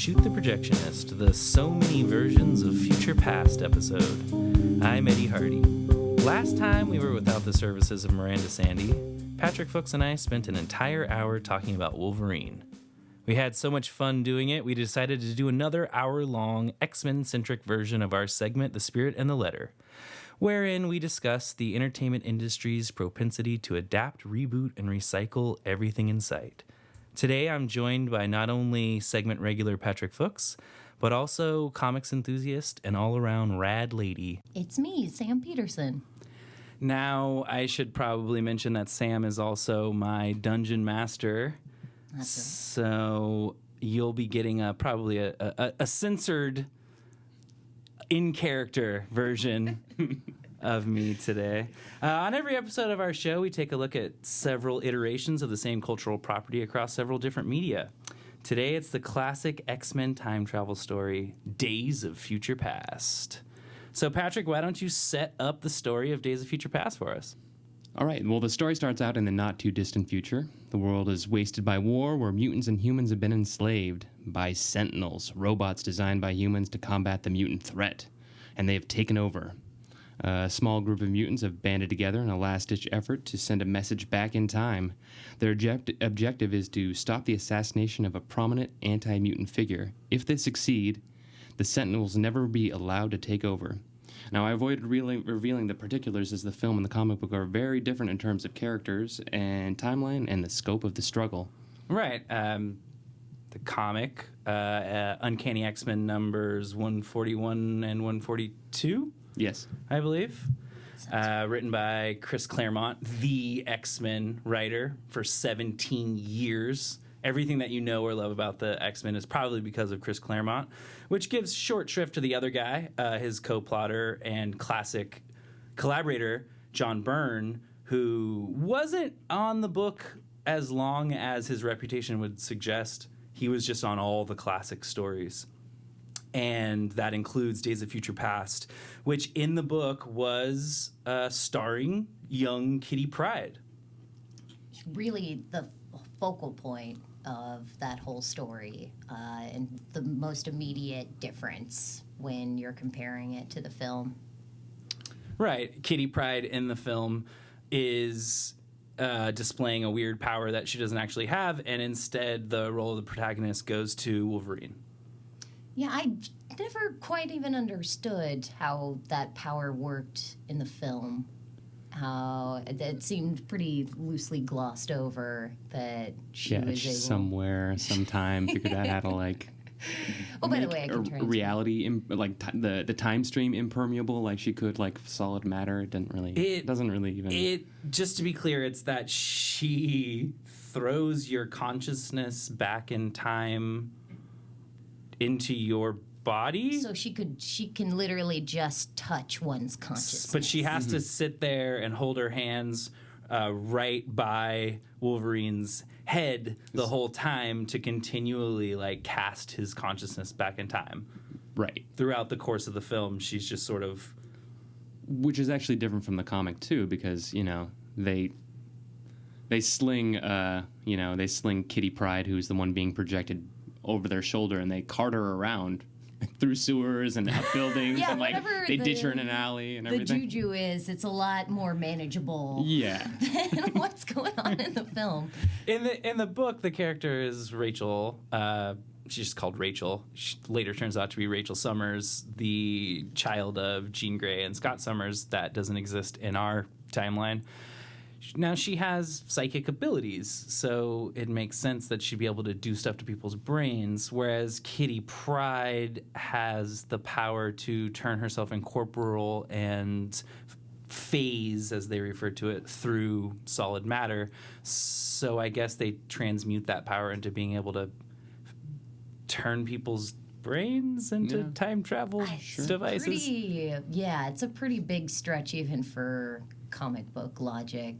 Shoot the Projectionist, the So Many Versions of Future Past episode. I'm Eddie Hardy. Last time we were without the services of Miranda Sandy, Patrick Fooks and I spent an entire hour talking about Wolverine. We had so much fun doing it, we decided to do another hour-long X-Men-centric version of our segment, The Spirit and the Letter, wherein we discuss the entertainment industry's propensity to adapt, reboot, and recycle everything in sight. Today, I'm joined by not only segment regular Patrick Fooks, but also comics enthusiast and all-around rad lady. It's me, Sam Petersen. Now, I should probably mention that Sam is also my dungeon master. That's right. So you'll be getting probably a censored, in-character version of me today. On every episode of our show, we take a look at several iterations of the same cultural property across several different media. Today, it's the classic X-Men time travel story, Days of Future Past. So, Patrick, why don't you set up the story of Days of Future Past for us? All right, well, the story starts out in the not-too-distant future. The world is wasted by war, where mutants and humans have been enslaved by Sentinels, robots designed by humans to combat the mutant threat, and they have taken over. A small group of mutants have banded together in a last-ditch effort to send a message back in time. Their objective is to stop the assassination of a prominent anti-mutant figure. If they succeed, the Sentinels will never be allowed to take over. Now, I avoided revealing the particulars as the film and the comic book are very different in terms of characters and timeline and the scope of the struggle. Right. The comic, Uncanny X-Men numbers 141 and 142? Yes. I believe. Written by Chris Claremont, the X-Men writer for 17 years. Everything that you know or love about the X-Men is probably because of Chris Claremont, which gives short shrift to the other guy, his co-plotter and classic collaborator, John Byrne, who wasn't on the book as long as his reputation would suggest. He was just on all the classic stories. And that includes Days of Future Past, which in the book was starring young Kitty Pryde. Really the focal point of that whole story and the most immediate difference when you're comparing it to the film. Right. Kitty Pryde in the film is displaying a weird power that she doesn't actually have, and instead the role of the protagonist goes to Wolverine. Yeah, I never quite even understood how that power worked in the film. How it seemed pretty loosely glossed over that she was able... somewhere, sometime, figured out how to, like... Oh, by the way, I can translate. Reality, the time stream impermeable, like she could, like, solid matter. It doesn't really even... Just to be clear, it's that she throws your consciousness back in time into your body. So she can literally just touch one's consciousness. But she has to sit there and hold her hands right by Wolverine's head the whole time to continually, like, cast his consciousness back in time. Right. Throughout the course of the film, she's just sort of... Which is actually different from the comic, too, because, they sling, Kitty Pryde, who's the one being projected over their shoulder, and they cart her around through sewers and up buildings, yeah, and like they ditch her in an alley and everything. The juju is it's a lot more manageable. Yeah. Than what's going on in the film. In the book, the character is Rachel. She's just called Rachel. She later turns out to be Rachel Summers, the child of Jean Grey and Scott Summers. That doesn't exist in our timeline. Now, she has psychic abilities, so it makes sense that she'd be able to do stuff to people's brains, whereas Kitty Pryde has the power to turn herself incorporeal and phase, as they refer to it, through solid matter. So I guess they transmute that power into being able to turn people's brains into time travel devices. It's a pretty big stretch even for comic book logic.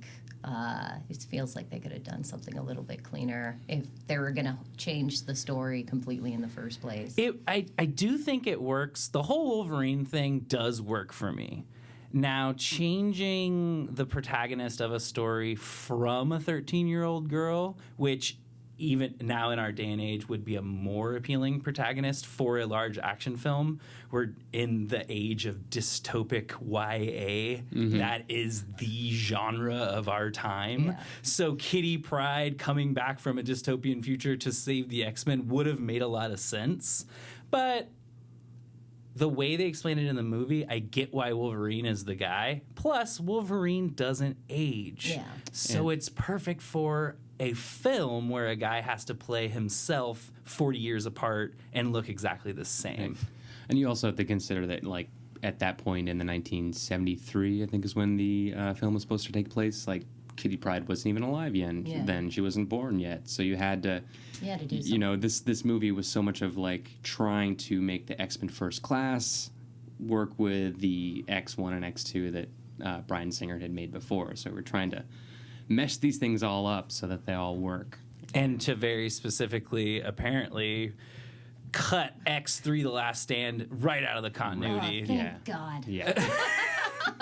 It feels like they could have done something a little bit cleaner if they were going to change the story completely in the first place. I do think it works. The whole Wolverine thing does work for me. Now, changing the protagonist of a story from a 13-year-old girl, which even now in our day and age would be a more appealing protagonist for a large action film. We're in the age of dystopic YA. That is the genre of our time. Yeah. So Kitty Pryde coming back from a dystopian future to save the X-Men would have made a lot of sense. But the way they explain it in the movie, I get why Wolverine is the guy. Plus, Wolverine doesn't age. Yeah. So it's perfect for a film where a guy has to play himself 40 years apart and look exactly the same. And you also have to consider that, like, at that point in the 1973, I think is when the film was supposed to take place, like, Kitty Pryde wasn't even alive yet. Yeah. Then she wasn't born yet. So you had to do something. you know, this movie was so much of, like, trying to make the X-Men First Class work with the X1 and X2 that Bryan Singer had made before. So we're trying to mesh these things all up so that they all work. And to very specifically, apparently, cut X3 The Last Stand right out of the continuity. Oh, thank God. Yeah.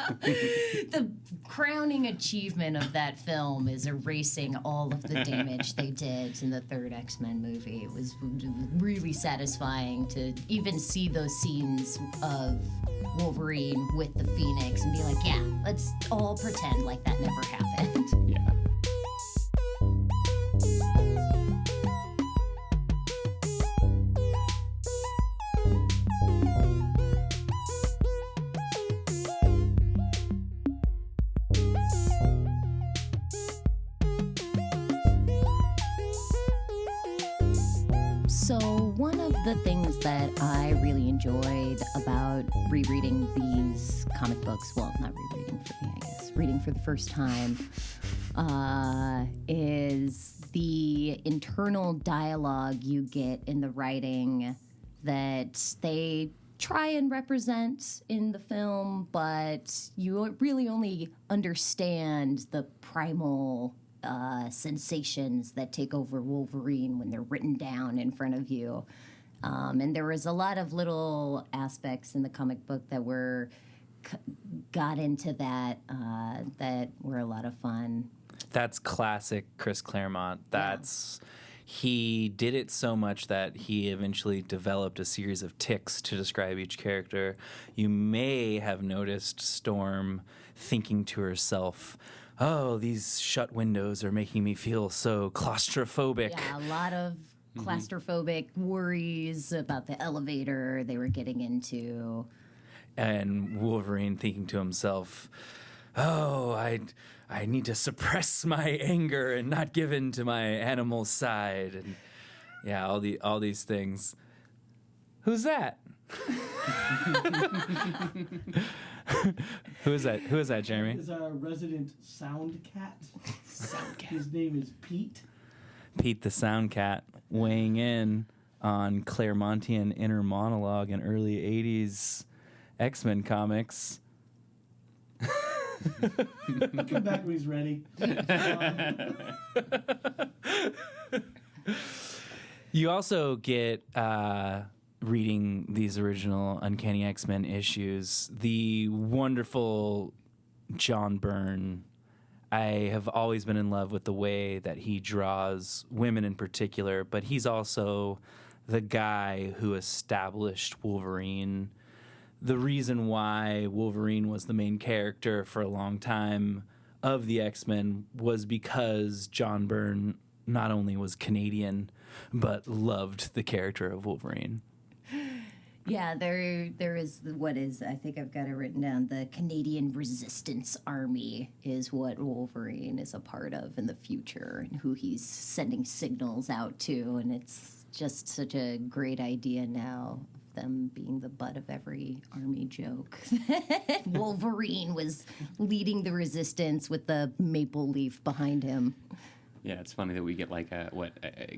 The crowning achievement of that film is erasing all of the damage they did in the third X-Men movie. It was really satisfying to even see those scenes of Wolverine with the Phoenix and be like, yeah, let's all pretend like that never happened. Yeah. So one of the things that I really enjoyed about rereading these comic books, well, not rereading for me, I guess, reading for the first time, is the internal dialogue you get in the writing that they try and represent in the film, but you really only understand the primal sensations that take over Wolverine when they're written down in front of you. And there was a lot of little aspects in the comic book that got into that that were a lot of fun. That's classic Chris Claremont. He did it so much that he eventually developed a series of tics to describe each character. You may have noticed Storm thinking to herself, oh, these shut windows are making me feel so claustrophobic. Yeah, a lot of claustrophobic worries about the elevator they were getting into. And Wolverine thinking to himself, oh, I need to suppress my anger and not give in to my animal side. And yeah, all these things. Who's that? Who is that? Who is that, Jeremy? Is our resident sound cat. His name is Pete. Pete the Sound Cat weighing in on Claremontian inner monologue in early 80s X-Men comics. Come back when he's ready. You also get, reading these original Uncanny X-Men issues, the wonderful John Byrne. I have always been in love with the way that he draws women in particular, but he's also the guy who established Wolverine. The reason why Wolverine was the main character for a long time of the X-Men was because John Byrne not only was Canadian, but loved the character of Wolverine. Yeah, there is what is, I think I've got it written down, the Canadian Resistance Army is what Wolverine is a part of in the future and who he's sending signals out to, and it's just such a great idea now, them being the butt of every army joke. Wolverine was leading the resistance with the maple leaf behind him. Yeah, it's funny that we get like a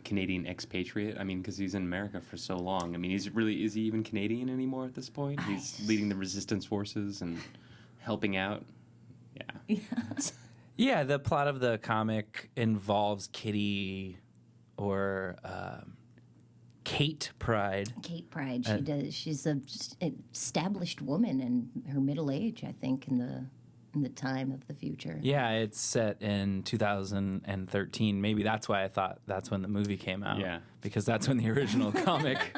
Canadian expatriate. I mean, because he's in America for so long. I mean, is he even Canadian anymore at this point? He's leading the resistance forces and helping out. Yeah. Yeah, the plot of the comic involves Kitty or Kate Pryde. Kate Pryde, she's a established woman in her middle age, I think, in the in the time of the future. Yeah, it's set in 2013. Maybe that's why I thought that's when the movie came out. Yeah. Because that's when the original comic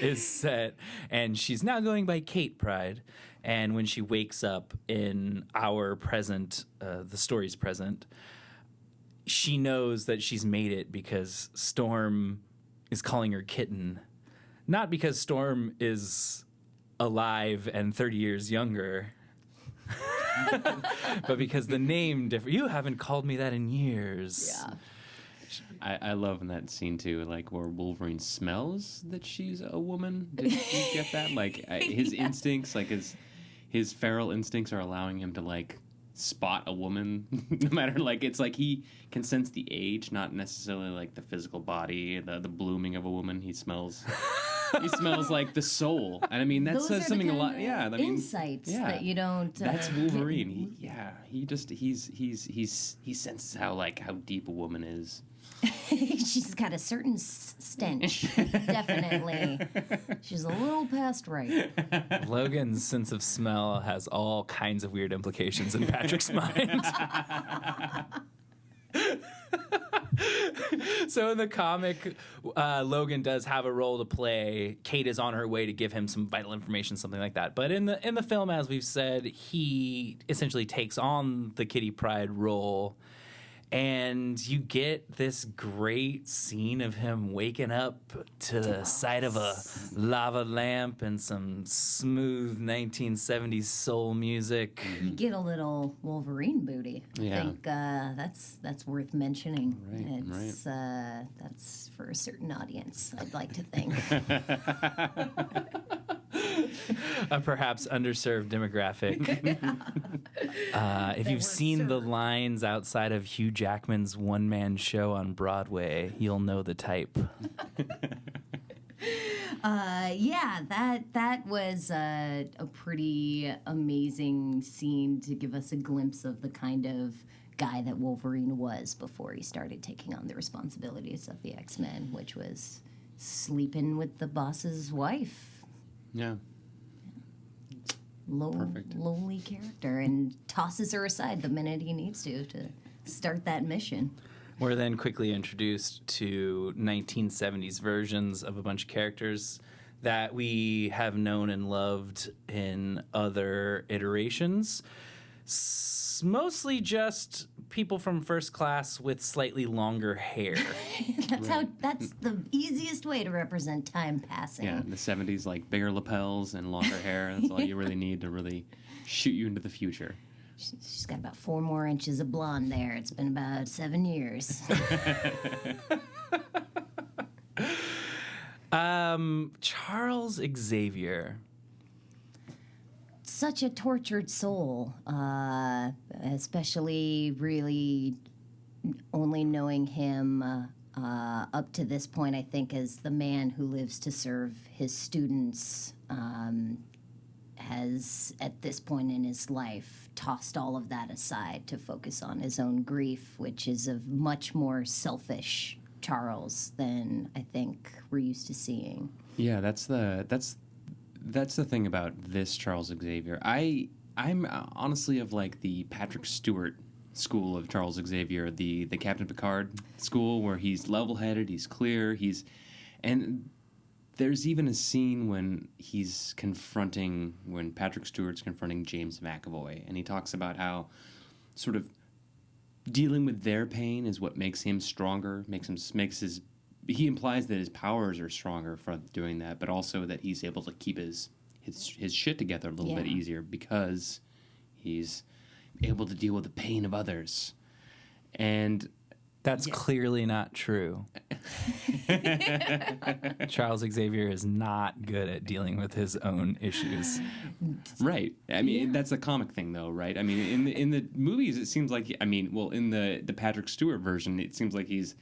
is set. And she's now going by Kate Pride. And when she wakes up in our present, the story's present, she knows that she's made it because Storm is calling her kitten. Not because Storm is alive and 30 years younger, but because the name different. You haven't called me that in years. Yeah. I love in that scene too, like where Wolverine smells that she's a woman. Did you get that? Like his instincts, like his feral instincts are allowing him to like spot a woman, no matter like it's like he can sense the age, not necessarily like the physical body, the blooming of a woman. He smells. He smells like the soul, and I mean that Those says are the something a kind lot. of Yeah, I mean, insights yeah, that you don't. That's Wolverine. He senses how deep a woman is. She's got a certain stench, definitely. She's a little past right. Logan's sense of smell has all kinds of weird implications in Patrick's mind. So in the comic, Logan does have a role to play. Kate is on her way to give him some vital information, something like that. But in the film, as we've said, he essentially takes on the Kitty Pryde role. And you get this great scene of him waking up to the sight of a lava lamp and some smooth 1970s soul music. You get a little Wolverine booty. Yeah. I think that's worth mentioning. Right, That's for a certain audience, I'd like to think. A perhaps underserved demographic. If you've seen the lines outside of Hugh Jackman's one-man show on Broadway, you'll know the type. That was a pretty amazing scene to give us a glimpse of the kind of guy that Wolverine was before he started taking on the responsibilities of the X-Men, which was sleeping with the boss's wife. Yeah. Perfect. Lowly character, and tosses her aside the minute he needs to start that mission. We're then quickly introduced to 1970s versions of a bunch of characters that we have known and loved in other iterations. Mostly just people from First Class with slightly longer hair. That's the easiest way to represent time passing. Yeah, in the 70s, like bigger lapels and longer hair. That's all you really need to really shoot you into the future. She's got about 4 more inches of blonde there. It's been about 7 years. Charles Xavier. Such a tortured soul, especially really only knowing him up to this point, I think, as the man who lives to serve his students, has, at this point in his life, tossed all of that aside to focus on his own grief, which is a much more selfish Charles than I think we're used to seeing. Yeah, that's the thing about this Charles Xavier. I'm honestly of like the Patrick Stewart school of Charles Xavier, the Captain Picard school, where he's level-headed, he's clear, and there's even a scene when Patrick Stewart's confronting James McAvoy, and he talks about how sort of dealing with their pain is what makes him stronger, he implies that his powers are stronger for doing that, but also that he's able to keep his shit together a little bit easier because he's able to deal with the pain of others. And that's clearly not true. Charles Xavier is not good at dealing with his own issues. Right. I mean, that's a comic thing, though, right? I mean, in the movies, it seems like, in the Patrick Stewart version, it seems like he's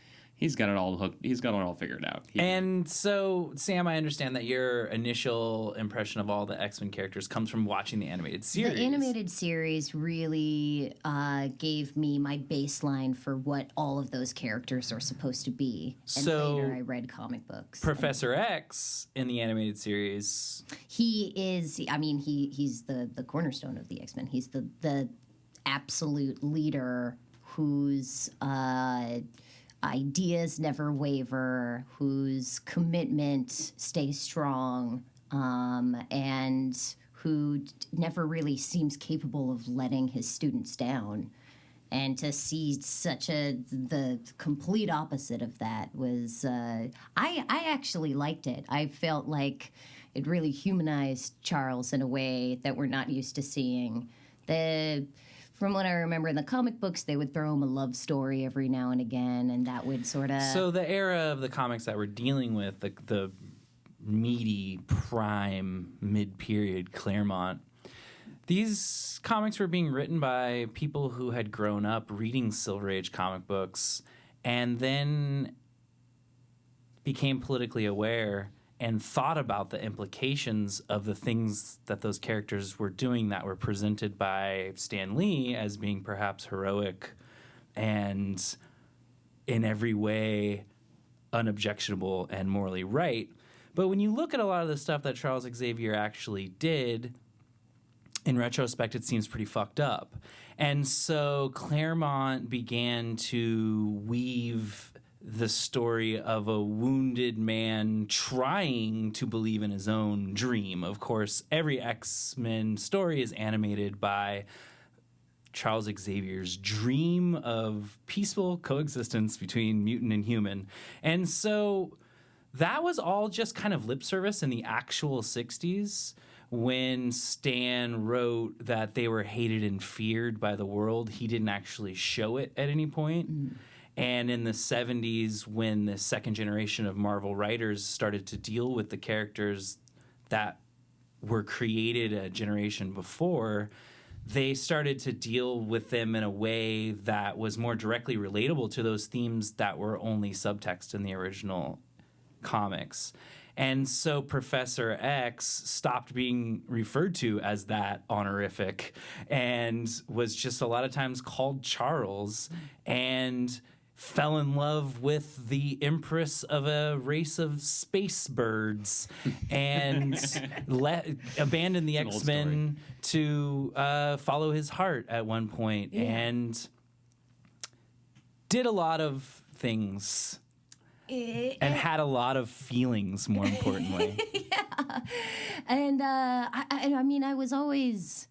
got it all hooked. He's got it all figured out. And so, Sam, I understand that your initial impression of all the X-Men characters comes from watching the animated series. The animated series really gave me my baseline for what all of those characters are supposed to be. And So, later I read comic books. Professor X in the animated series. He is, he's the cornerstone of the X-Men. He's the absolute leader whose ideas never waver, whose commitment stays strong, and who never really seems capable of letting his students down. And to see the complete opposite of that was, I actually liked it. I felt like it really humanized Charles in a way that we're not used to seeing. From what I remember in the comic books, they would throw him a love story every now and again, and that would sort of... So the era of the comics that we're dealing with, the meaty, prime, mid-period Claremont, these comics were being written by people who had grown up reading Silver Age comic books and then became politically aware and thought about the implications of the things that those characters were doing that were presented by Stan Lee as being perhaps heroic and in every way unobjectionable and morally right. But when you look at a lot of the stuff that Charles Xavier actually did, in retrospect, it seems pretty fucked up. And so Claremont began to weave the story of a wounded man trying to believe in his own dream. Of course, every X-Men story is animated by Charles Xavier's dream of peaceful coexistence between mutant and human. And so that was all just kind of lip service in the actual 60s. When Stan wrote that they were hated and feared by the world, he didn't actually show it at any point. And in the 70s, when the second generation of Marvel writers started to deal with the characters that were created a generation before, they started to deal with them in a way that was more directly relatable to those themes that were only subtext in the original comics. And so Professor X stopped being referred to as that honorific and was just a lot of times called Charles, and fell in love with the empress of a race of space birds and abandoned the X-Men to follow his heart at one point, and did a lot of things. And had a lot of feelings, more importantly. Yeah. And I mean, I was always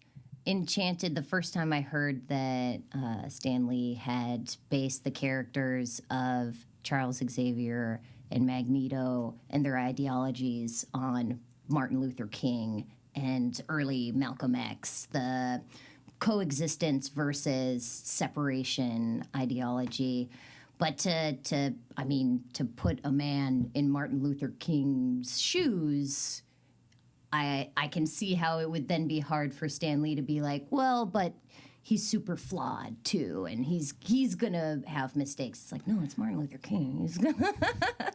enchanted the first time I heard that Stan Lee had based the characters of Charles Xavier and Magneto and their ideologies on Martin Luther King and early Malcolm X, the coexistence versus separation ideology. But to put a man in Martin Luther King's shoes, I can see how it would then be hard for Stan Lee to be like, well, but he's super flawed too, and he's gonna have mistakes. It's like, no, it's Martin Luther King.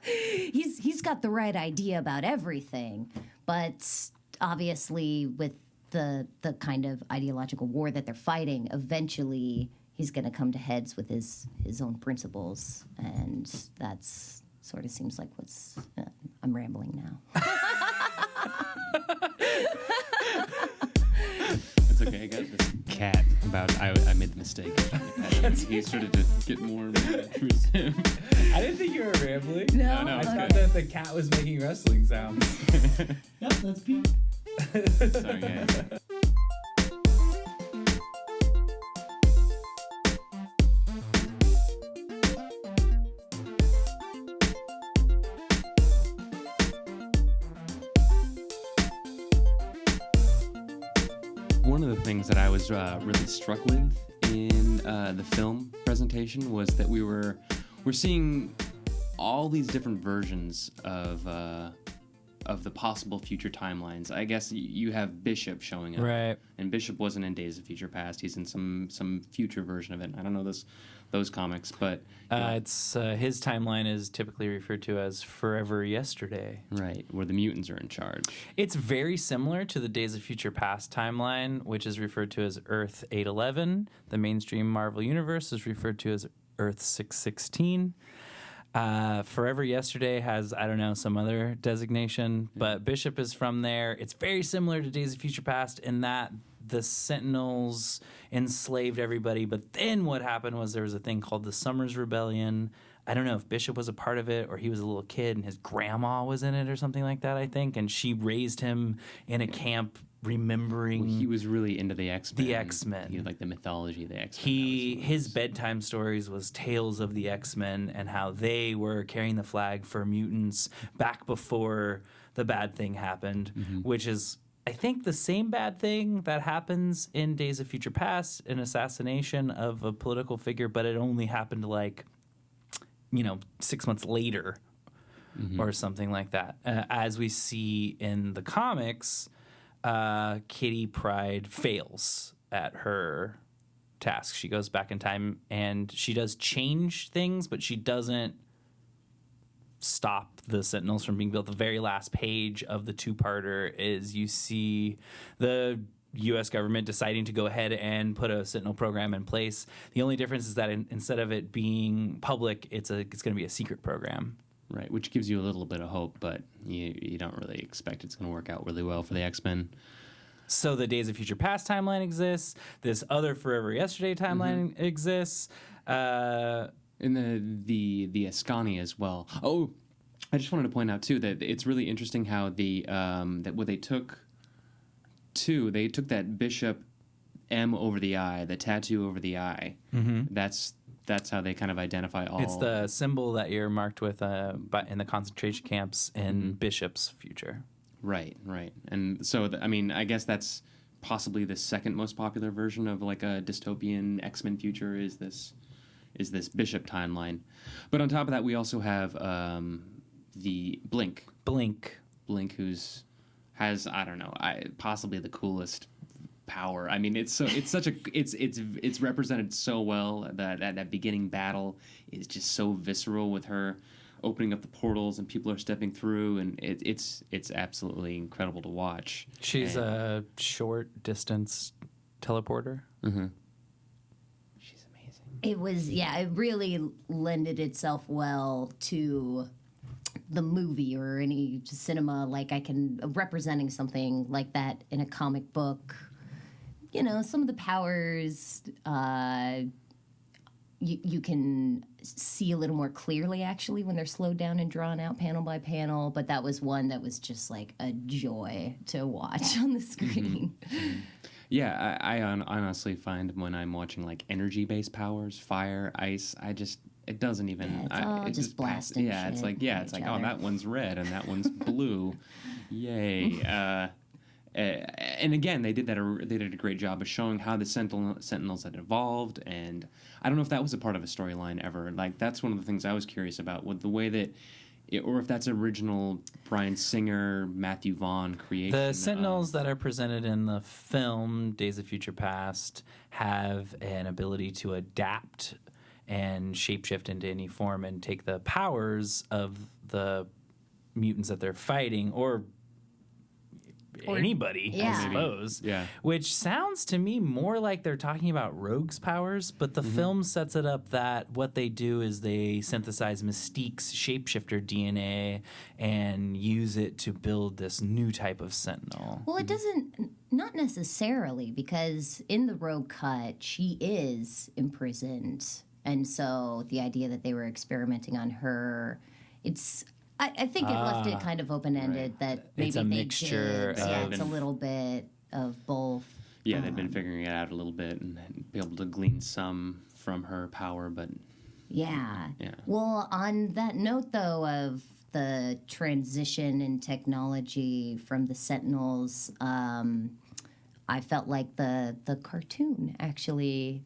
He's got the right idea about everything, but obviously with the kind of ideological war that they're fighting, eventually he's going to come to heads with his own principles, and that's sort of seems like what's... I'm rambling now. It's okay, I got this cat about I made the mistake. He started to get more mad towards him. I didn't think you were rambling. No, I thought good. that the cat was making wrestling sounds. Yep, that's Pete. Sorry, yeah. One of the things that I was really struck with in the film presentation was that we're seeing all these different versions of the possible future timelines. I guess you have Bishop showing up, Right. And Bishop wasn't in Days of Future Past. He's in some future version of it. I don't know those comics, but It's his timeline is typically referred to as Forever Yesterday. right, where the mutants are in charge. It's very similar to the Days of Future Past timeline, which is referred to as Earth 811. The mainstream Marvel Universe is referred to as Earth 616. Forever Yesterday has, I don't know, some other designation, but Bishop is from there. It's very similar to Days of Future Past in that the Sentinels enslaved everybody, but then what happened was there was a thing called the Summers Rebellion. I don't know if Bishop was a part of it or he was a little kid and his grandma was in it or something like that, I think. And she raised him in a camp remembering... Well, he was really into the X-Men. The X-Men. He had, like, the mythology of the X-Men. His bedtime stories was tales of the X-Men and how they were carrying the flag for mutants back before the bad thing happened, which is... I think the same bad thing that happens in Days of Future Past, an assassination of a political figure, but it only happened 6 months later or something like that. As we see in the comics, Kitty Pryde fails at her task. She goes back in time and she does change things, but she doesn't stop the Sentinels from being built. The very last page of the two-parter is you see the U.S. government deciding to go ahead and put a Sentinel program in place. The only difference is that instead of it being public, it's going to be a secret program. Right, which gives you a little bit of hope, but you don't really expect it's going to work out really well for the X-Men. So the Days of Future Past timeline exists. This other Forever Yesterday timeline exists. In the Ascani as well. Oh, I just wanted to point out too that it's really interesting how that what they took that Bishop M over the eye, the tattoo over the eye. That's how they kind of identify all. It's the symbol that you're marked with in the concentration camps in Bishop's future. Right. And so I guess that's possibly the second most popular version of like a dystopian X-Men future is this Bishop timeline. But on top of that, we also have the Blink, who's has possibly the coolest power. I mean, it's represented so well that beginning battle is just so visceral with her opening up the portals and people are stepping through, and it's absolutely incredible to watch. She's a short distance teleporter. She's amazing. It really lended itself well to the movie or any cinema. Like representing something like that in a comic book. Some of the powers you can see a little more clearly actually when they're slowed down and drawn out panel by panel. But that was one that was just like a joy to watch on the screen. Yeah, I honestly find when I'm watching like energy-based powers, fire, ice, it doesn't even. It's all just blasting. Yeah, it's like oh, that one's red and that one's blue, yay! And again, they did a great job of showing how the Sentinels had evolved, and I don't know if that was a part of a storyline ever. Like that's one of the things I was curious about with the way that. Or if that's original Bryan Singer, Matthew Vaughn creation. The Sentinels that are presented in the film Days of Future Past have an ability to adapt and shapeshift into any form and take the powers of the mutants that they're fighting or anybody, I suppose. Yeah. Which sounds to me more like they're talking about Rogue's powers, but the film sets it up that what they do is they synthesize Mystique's shapeshifter DNA and use it to build this new type of Sentinel. Well, it doesn't, not necessarily, because in the Rogue cut, she is imprisoned. And so the idea that they were experimenting on her, I think it left it kind of open-ended that maybe it's a mixture. It's a little bit of both. Yeah, they've been figuring it out a little bit and be able to glean some from her power, but... Yeah. Well, on that note, though, of the transition in technology from the Sentinels, I felt like the cartoon actually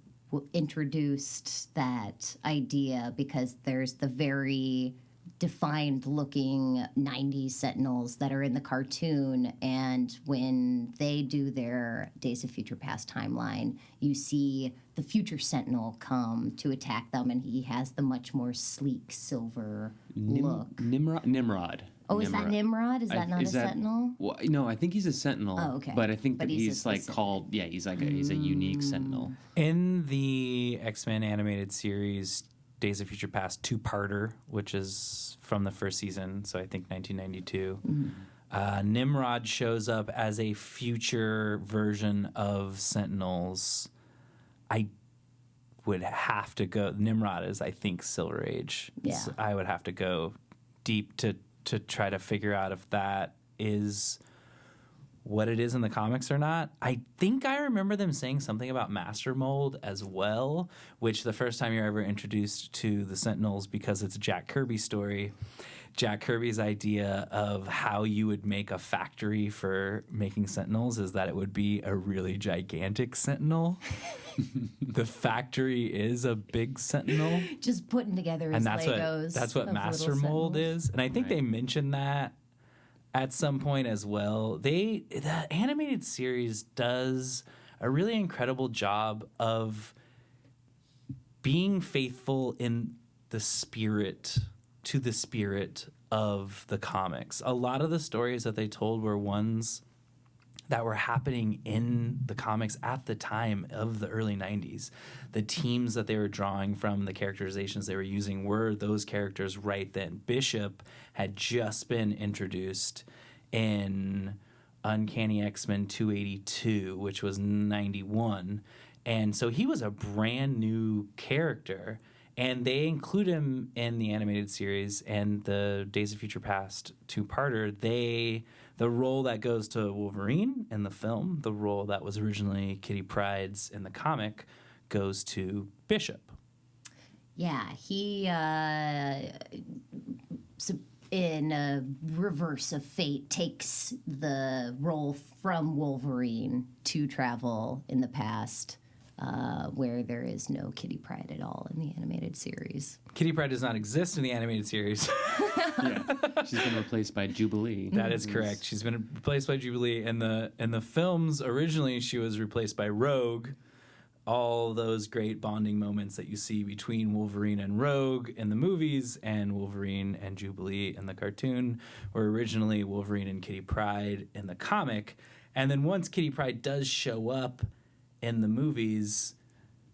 introduced that idea because there's the very... defined looking 90s Sentinels that are in the cartoon, and when they do their Days of Future Past timeline, you see the future Sentinel come to attack them, and he has the much more sleek silver look. Nimrod. Oh, is that Nimrod? Is that not a Sentinel? Well, no, I think he's a Sentinel. Oh, okay. But I think that he's like specific. called. Yeah, he's like he's a unique Sentinel. In the X-Men animated series, Days of Future Past two-parter, which is from the first season, so I think 1992. Nimrod shows up as a future version of Sentinels. I would have to go. Nimrod is, I think, Silver Age. Yeah. So I would have to go deep to try to figure out if that is what it is in the comics or not. I think I remember them saying something about Master Mold as well, which the first time you're ever introduced to the Sentinels, because it's a Jack Kirby story, Jack Kirby's idea of how you would make a factory for making Sentinels is that it would be a really gigantic Sentinel. The factory is a big Sentinel. Just putting together his Legos. That's what of Master little Mold Sentinels. is. And I think they mentioned that at some point as well. The animated series does a really incredible job of being faithful in the spirit of the comics. A lot of the stories that they told were ones that were happening in the comics at the time of the early 90s. The teams that they were drawing from, the characterizations they were using were those characters right then. Bishop had just been introduced in Uncanny X-Men 282, which was 91. And so he was a brand new character. And they include him in the animated series and the Days of Future Past two-parter. The role that goes to Wolverine in the film, the role that was originally Kitty Pryde's in the comic, goes to Bishop. Yeah, he, in a reverse of fate, takes the role from Wolverine to travel in the past, where there is no Kitty Pryde at all in the animated series. Kitty Pryde does not exist in the animated series. Yeah, she's been replaced by Jubilee. That is correct. She's been replaced by Jubilee. In the films, originally she was replaced by Rogue. All those great bonding moments that you see between Wolverine and Rogue in the movies and Wolverine and Jubilee in the cartoon were originally Wolverine and Kitty Pryde in the comic. And then once Kitty Pryde does show up in the movies,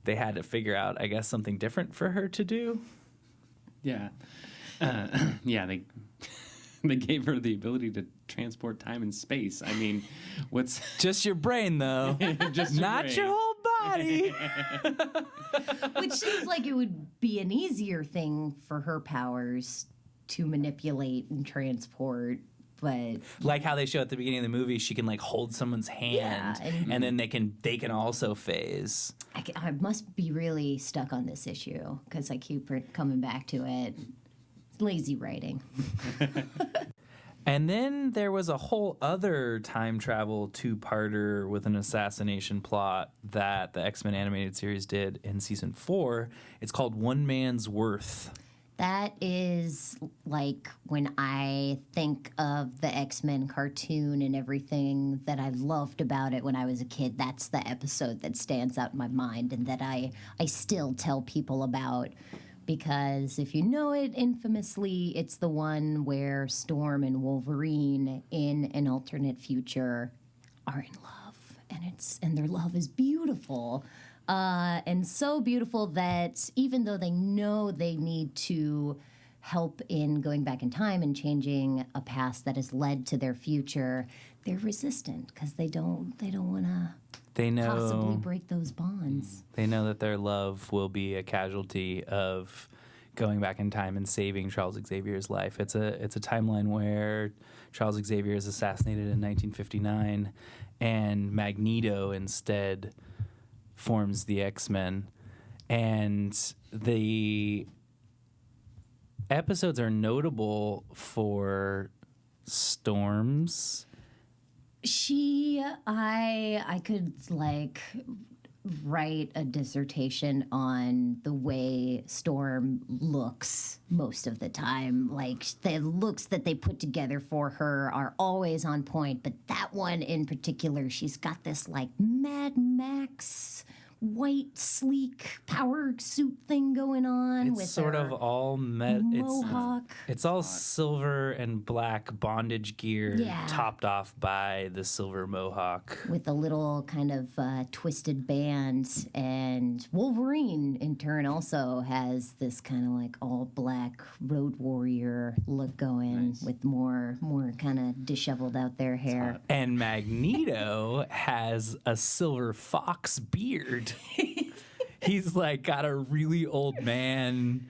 they had to figure out, I guess, something different for her to do. Yeah. Yeah, they gave her the ability to transport time and space. I mean, what's... Just your brain, though. Just your Not brain. your whole body. Which seems like it would be an easier thing for her powers to manipulate and transport, but Like how they show at the beginning of the movie, she can like hold someone's hand, Yeah, and then they can also phase. I must be really stuck on this issue because I keep coming back to it. It's lazy writing. And then there was a whole other time travel two-parter with an assassination plot that the X-Men animated series did in season 4. It's called One Man's Worth. That is like when I think of the X-Men cartoon and everything that I loved about it when I was a kid. That's the episode that stands out in my mind and that I still tell people about. Because if you know it infamously, it's the one where Storm and Wolverine in an alternate future are in love, and their love is beautiful, and so beautiful that even though they know they need to help in going back in time and changing a past that has led to their future, they're resistant because they don't want to possibly break those bonds. They know that their love will be a casualty of going back in time and saving Charles Xavier's life. It's a timeline where Charles Xavier is assassinated in 1959, and Magneto instead forms the X-Men. And the episodes are notable for Storm's. I could like write a dissertation on the way Storm looks most of the time. Like the looks that they put together for her are always on point, but that one in particular, she's got this like Mad Max white, sleek power suit thing going on. It's with sort her of all mohawk. It's all silver and black bondage gear, Yeah. topped off by the silver mohawk. With a little kind of twisted band. And Wolverine, in turn, also has this kind of like all black road warrior look going with more kind of disheveled out there hair. And Magneto has a silver fox beard. He's like got a really old man,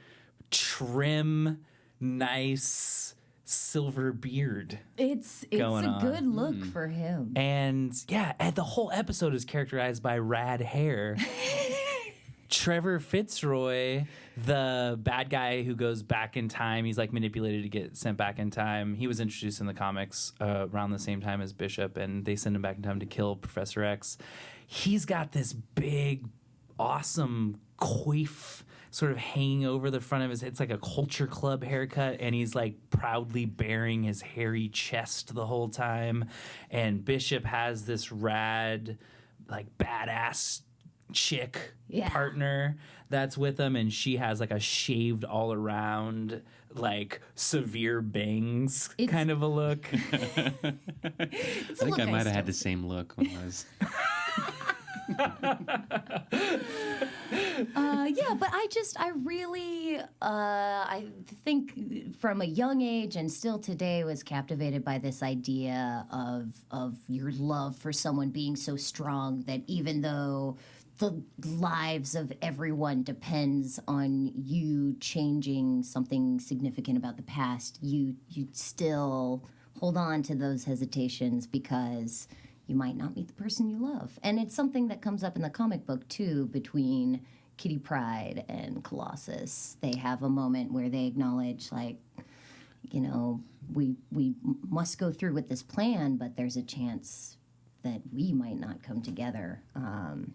trim, nice silver beard. It's going a on. good look for him. And yeah, and the whole episode is characterized by rad hair. Trevor Fitzroy, the bad guy who goes back in time, he's like manipulated to get sent back in time. He was introduced in the comics around the same time as Bishop, and they send him back in time to kill Professor X. He's got this big, awesome coif sort of hanging over the front of his head. It's like a Culture Club haircut, and he's like proudly bearing his hairy chest the whole time. And Bishop has this rad, like badass chick partner that's with him, and she has like a shaved all around, like severe bangs kind of a look. I think I might have had the same look when I was. Yeah, but I think from a young age and still today was captivated by this idea of your love for someone being so strong that even though the lives of everyone depends on you changing something significant about the past, you still hold on to those hesitations because you might not meet the person you love. And it's something that comes up in the comic book, too, between Kitty Pryde and Colossus. They have a moment where they acknowledge, like, you know, we must go through with this plan, but there's a chance that we might not come together. And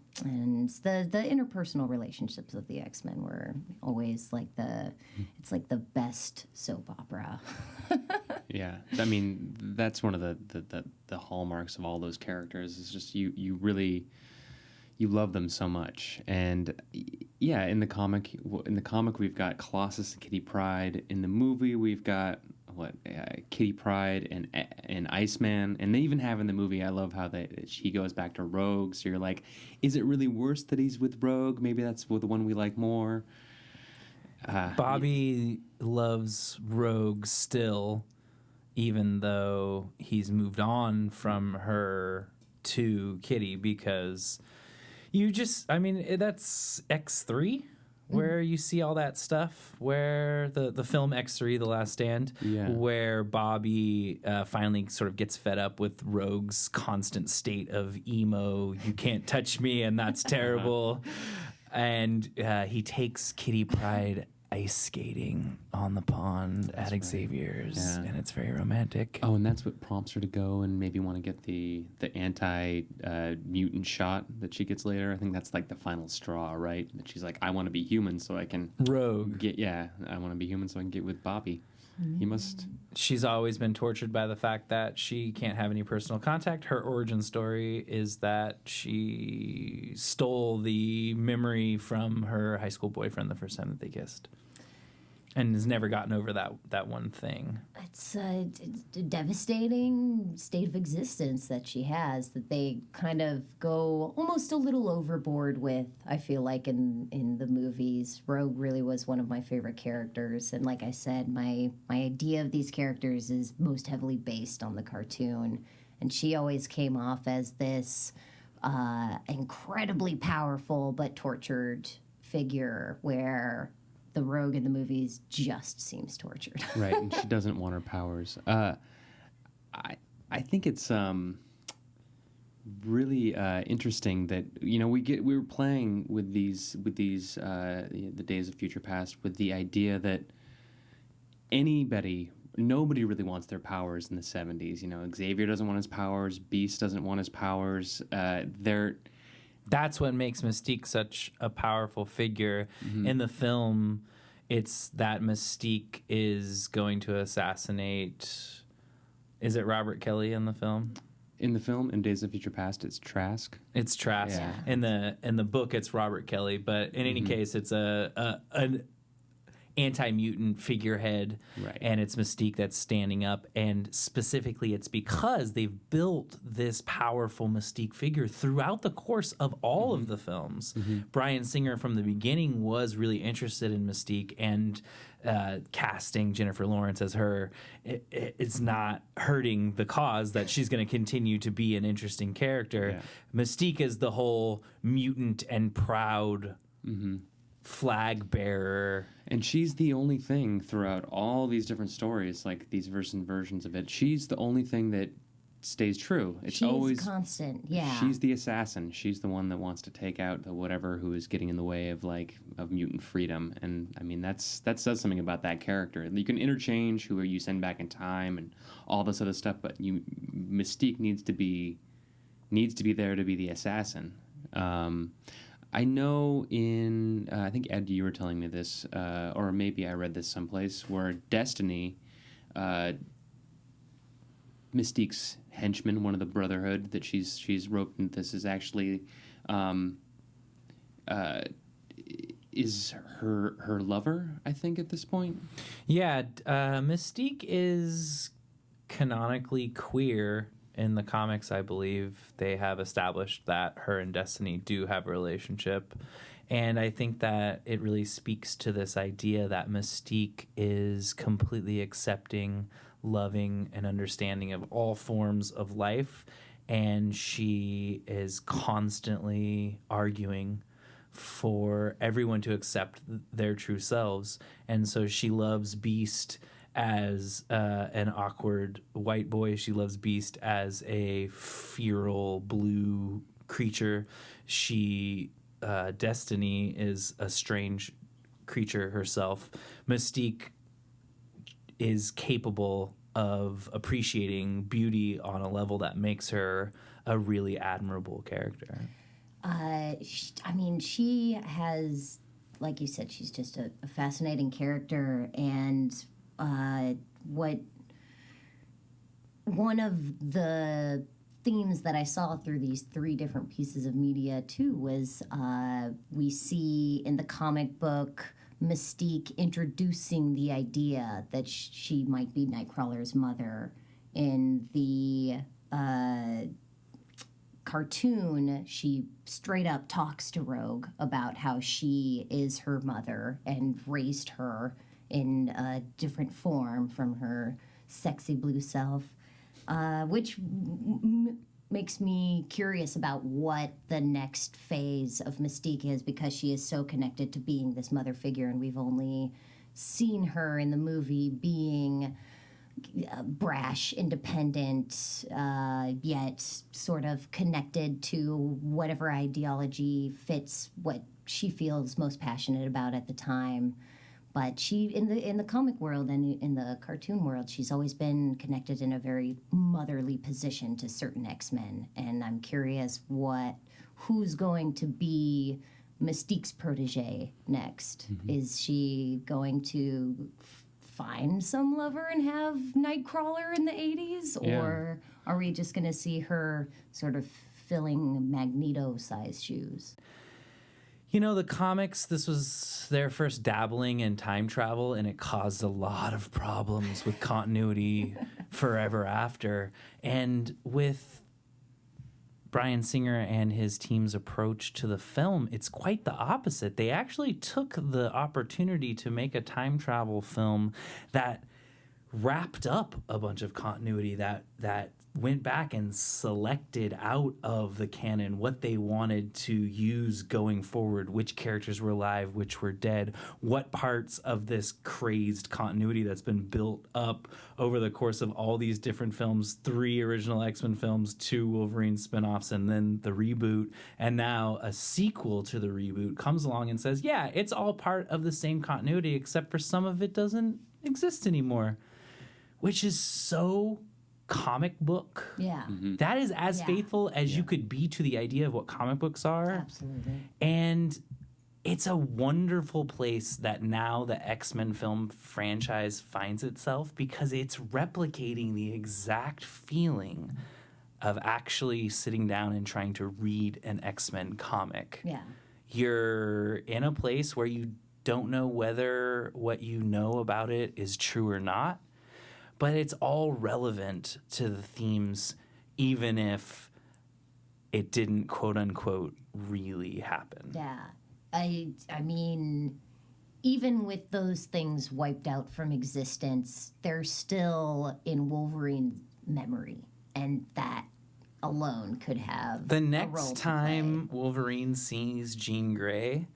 the interpersonal relationships of the X-Men were always like it's like the best soap opera. Yeah, I mean that's one of the hallmarks of all those characters. Is just you really love them so much, and yeah, in the comic we've got Colossus and Kitty Pryde. In the movie we've got Kitty Pryde and Iceman, and they even have in the movie. I love how she goes back to Rogue. So you're like, is it really worse that he's with Rogue? Maybe that's the one we like more. Bobby loves Rogue still, even though he's moved on from her to Kitty, because that's X3 where you see all that stuff, where the film X3, The Last Stand, where Bobby finally sort of gets fed up with Rogue's constant state of emo, you can't touch me, and that's terrible. And he takes Kitty Pryde ice skating on the pond at Xavier's, and it's very romantic. Oh, and that's what prompts her to go and maybe want to get the anti-mutant shot that she gets later. I think that's like the final straw, right? That she's like, I want to be human so I can Rogue. I want to be human so I can get with Bobby. He must. She's always been tortured by the fact that she can't have any personal contact. Her origin story is that she stole the memory from her high school boyfriend the first time that they kissed, and has never gotten over that one thing. It's a devastating state of existence that she has that they kind of go almost a little overboard with, I feel like, in the movies. Rogue really was one of my favorite characters. And like I said, my idea of these characters is most heavily based on the cartoon. And she always came off as this incredibly powerful but tortured figure where the Rogue in the movies just seems tortured. Right, and she doesn't want her powers. I think it's really interesting that we were playing with these the Days of Future Past with the idea that nobody really wants their powers in the 70s. Xavier doesn't want his powers. Beast doesn't want his powers. That's what makes Mystique such a powerful figure. In the film, it's that Mystique is going to assassinate... Is it Robert Kelly in the film? In the film, in Days of Future Past, it's Trask. It's Trask. Yeah. In the book, it's Robert Kelly. But in any case, it's an anti-mutant figurehead, Right. and it's Mystique that's standing up. And specifically, it's because they've built this powerful Mystique figure throughout the course of all of the films. Bryan Singer, from the beginning, was really interested in Mystique, and casting Jennifer Lawrence as her, it's not hurting the cause that she's going to continue to be an interesting character. Yeah. Mystique is the whole mutant and proud flag bearer. And she's the only thing throughout all these different stories, like these versions of it. She's the only thing that stays true. It's She's always constant, yeah. She's the assassin. She's the one that wants to take out the whatever who is getting in the way of mutant freedom. And I mean that says something about that character. You can interchange who you send back in time and all this other stuff, but Mystique needs to be there to be the assassin. I know I think, Ed, you were telling me this, or maybe I read this someplace, where Destiny, Mystique's henchman, one of the Brotherhood that she's roped into this, is actually is her lover, I think, at this point. Yeah, Mystique is canonically queer. In the comics, I believe they have established that her and Destiny do have a relationship. And I think that it really speaks to this idea that Mystique is completely accepting, loving, and understanding of all forms of life. And she is constantly arguing for everyone to accept their true selves. And so she loves Beast as an awkward white boy. She loves Beast as a feral blue creature. Destiny is a strange creature herself. Mystique is capable of appreciating beauty on a level that makes her a really admirable character. She has, like you said, she's just a fascinating character, and one of the themes that I saw through these 3 different pieces of media too was we see in the comic book Mystique introducing the idea that she might be Nightcrawler's mother. In the cartoon, she straight up talks to Rogue about how she is her mother and raised her in a different form from her sexy blue self, which makes me curious about what the next phase of Mystique is, because she is so connected to being this mother figure, and we've only seen her in the movie being brash, independent, yet sort of connected to whatever ideology fits what she feels most passionate about at the time. But she, in the comic world and in the cartoon world, she's always been connected in a very motherly position to certain X-Men. And I'm curious who's going to be Mystique's protege next. Mm-hmm. Is she going to find some lover and have Nightcrawler in the 80s? Yeah. Or are we just going to see her sort of filling Magneto-sized shoes? You know, the comics, this was their first dabbling in time travel, and it caused a lot of problems with continuity forever after. And with Bryan Singer and his team's approach to the film, it's quite the opposite. They actually took the opportunity to make a time travel film that wrapped up a bunch of continuity, that went back and selected out of the canon what they wanted to use going forward, which characters were alive, which were dead, what parts of this crazed continuity that's been built up over the course of all these different films, 3 original X-Men films, 2 Wolverine spinoffs, and then the reboot, and now a sequel to the reboot comes along and says, yeah, it's all part of the same continuity, except for some of it doesn't exist anymore, which is so comic book. Yeah. Mm-hmm. That is as faithful as you could be to the idea of what comic books are. Absolutely. And it's a wonderful place that now the X-Men film franchise finds itself, because it's replicating the exact feeling of actually sitting down and trying to read an X-Men comic. Yeah. You're in a place where you don't know whether what you know about it is true or not, but it's all relevant to the themes, even if it didn't, quote unquote, really happen. Yeah. I mean, even with those things wiped out from existence, they're still in Wolverine's memory, and that alone could have The a role next to time Wolverine sees Jean Grey,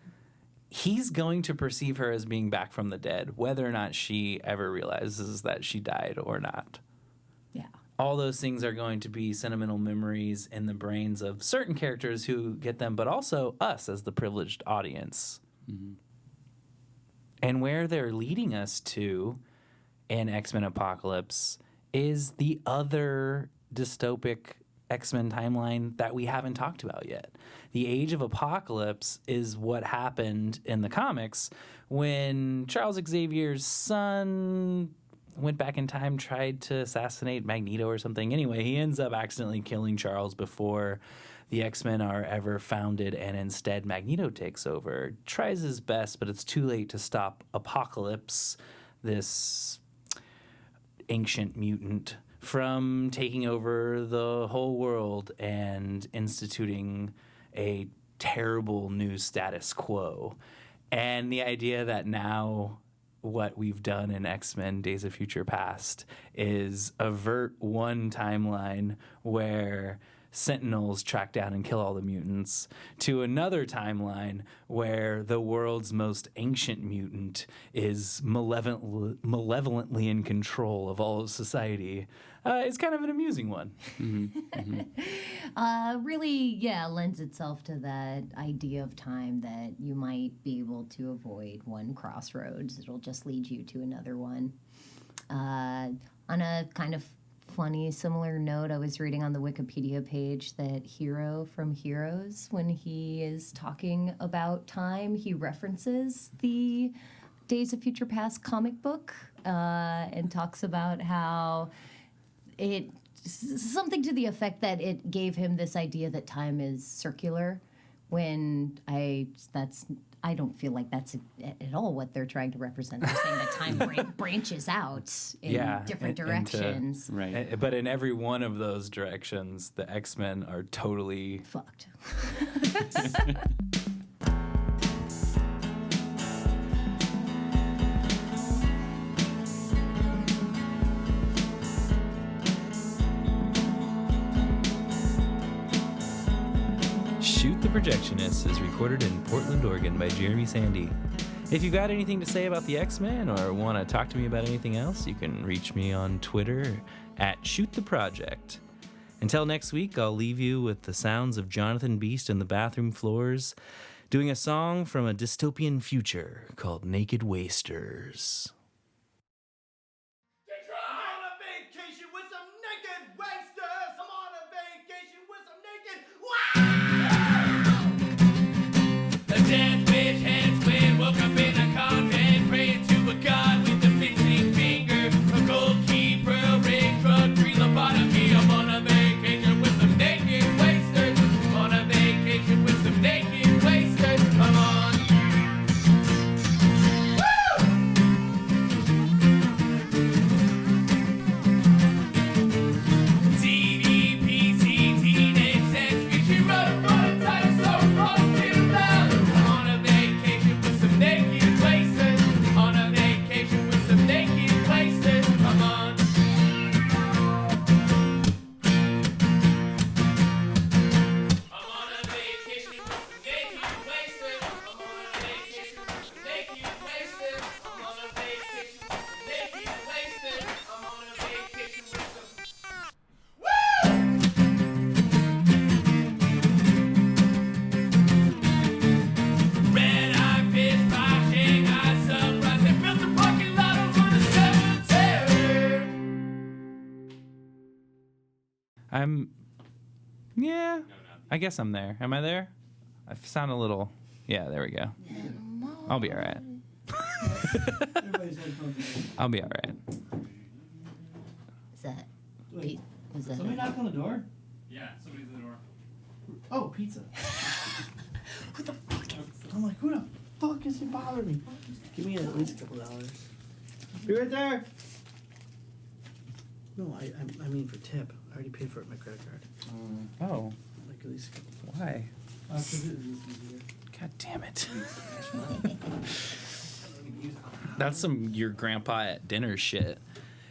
he's going to perceive her as being back from the dead, whether or not she ever realizes that she died or not. play. Yeah. All those things are going to be sentimental memories in the brains of certain characters who get them, but also us as the privileged audience. Mm-hmm. And where they're leading us to in X-Men Apocalypse is the other dystopic X-Men timeline that we haven't talked about yet. The Age of Apocalypse is what happened in the comics when Charles Xavier's son went back in time, tried to assassinate Magneto or something. Anyway, he ends up accidentally killing Charles before the X-Men are ever founded, and instead Magneto takes over. Tries his best, but it's too late to stop Apocalypse, this ancient mutant, from taking over the whole world and instituting a terrible new status quo. And the idea that now what we've done in X-Men Days of Future Past is avert one timeline where Sentinels track down and kill all the mutants to another timeline where the world's most ancient mutant is malevolently in control of all of society. It's kind of an amusing one. Really, yeah, lends itself to that idea of time that you might be able to avoid one crossroads. It'll just lead you to another one. On a kind of funny, similar note, I was reading on the Wikipedia page that Hero from Heroes, when he is talking about time, he references the Days of Future Past comic book and talks about how something to the effect that it gave him this idea that time is circular, when I don't feel like that's at all what they're trying to represent. They're saying that time branches out in different directions. Right. But in every one of those directions, the X-Men are totally Fucked. Shoot the Projectionist is recorded in Portland, Oregon by Jeremy Sandy. If you've got anything to say about the X-Men or want to talk to me about anything else, you can reach me on Twitter at ShootTheProject. Until next week, I'll leave you with the sounds of Jonathan Beast in the bathroom floors doing a song from a dystopian future called Naked Wasters. I'm on a vacation with some naked wasters. I'm on a vacation with some naked. A death wish had split, woke up in a convent, praying to a god with a fixing finger, a goalkeeper, a ring, drug, free lobotomy. I'm on a vacation with some naked wasters. I'm on a vacation with some naked wasters. I'm on. CDPC, teenage sex, she wrote a prototype, so positive love. I'm on a vacation with some naked wasters. On a vacation with some naked wasters. I'm on. I'm on a vacation with some naked wasters. I'm on a vacation with some naked wasters. I'm on a vacation with some naked wasters. I'm on a vacation with some. Red eye fish by Shanghai sunrise. They built a parking lot over the cemetery. I guess I'm there. Am I there? I sound a little. Yeah, there we go. I'll be all right. Everybody's headphones are I'll be all right. Is that? Wait, Was that? somebody knock on the door? Yeah, somebody's at the door. Oh, pizza. Who the fuck is I'm like, who the fuck is it bothering me? Give me at least a couple dollars. Be right there. No, I mean for tip. I already paid for it with my credit card. Oh, Like at least a couple. why? 'Cause it is easier. God damn it. That's some your grandpa at dinner shit.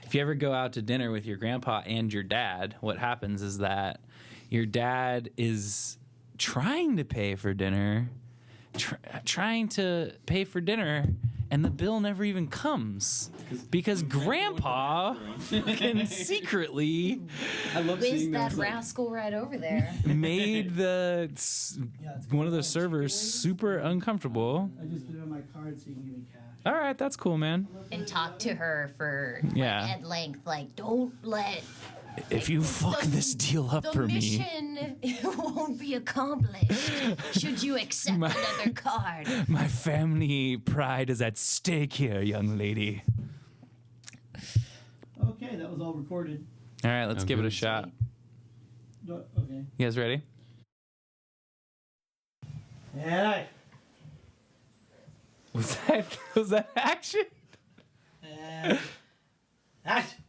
If you ever go out to dinner with your grandpa and your dad, what happens is that your dad is trying to pay for dinner, and the bill never even comes because grandpa fucking secretly I love Whiz seeing that those, like, rascal right over there. made one of the servers super uncomfortable. I just put it on my card so you can give me cash. All right, that's cool, man. And talk to her for Yeah. at length, like, don't let If you fuck this deal up the for me, mission won't be accomplished should you accept another card. my family pride is at stake here, young lady. Okay, that was all recorded. All right, let's give it a Okay. shot. No, okay. You guys ready? Yeah. Was that action? Action.